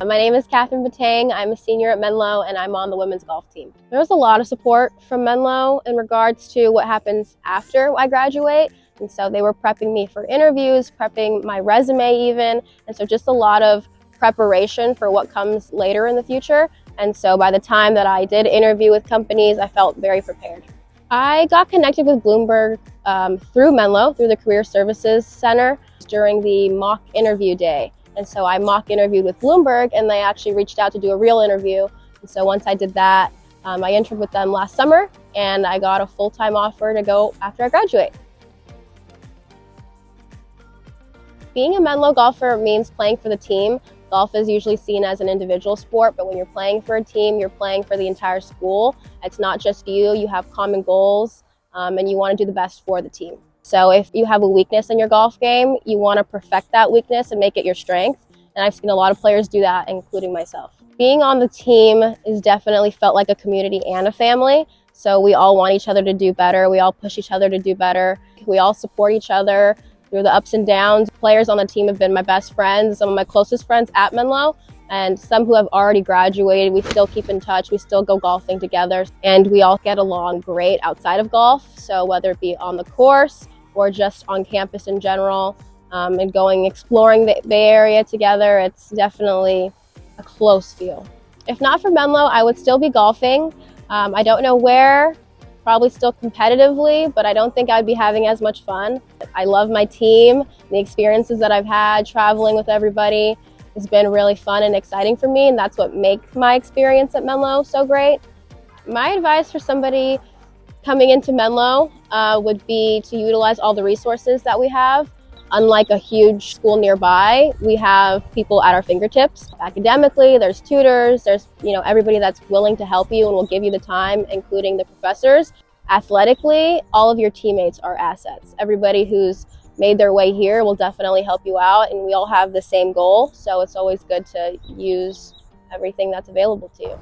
My name is Batang. I'm a senior at Menlo and I'm on the women's golf team. There was a lot of support from Menlo in regards to what happens after I graduate. And so they were prepping me for interviews, prepping my resume even. And so just a lot of preparation for what comes later in the future. And so by the time that I did interview with companies, I felt very prepared. I got connected with Bloomberg through Menlo, through the Career Services Center during the mock interview day. And so I mock interviewed with Bloomberg and they actually reached out to do a real interview. And so once I did that, I interned with them last summer and I got a full-time offer to go after I graduate. Being a Menlo golfer means playing for the team. Golf is usually seen as an individual sport, but when you're playing for a team, you're playing for the entire school. It's not just you, you have common goals and you want to do the best for the team. So if you have a weakness in your golf game, you want to perfect that weakness and make it your strength. And I've seen a lot of players do that, including myself. Being on the team has definitely felt like a community and a family. So we all want each other to do better. We all push each other to do better. We all support each other through the ups and downs. Players on the team have been my best friends, some of my closest friends at Menlo, and some who have already graduated. We still keep in touch. We still go golfing together, and we all get along great outside of golf. So whether it be on the course or just on campus in general, and exploring the Bay Area together, it's definitely a close feel. If not for Menlo, I would still be golfing. I don't know where, probably still competitively, but I don't think I'd be having as much fun. I love my team. The experiences that I've had traveling with everybody has been really fun and exciting for me, and that's what makes my experience at Menlo so great. My advice for somebody coming into Menlo would be to utilize all the resources that we have. Unlike a huge school nearby, we have people at our fingertips. Academically, there's tutors, there's everybody that's willing to help you and will give you the time, including the professors. Athletically, all of your teammates are assets. Everybody who's made their way here will definitely help you out, and we all have the same goal, so it's always good to use everything that's available to you.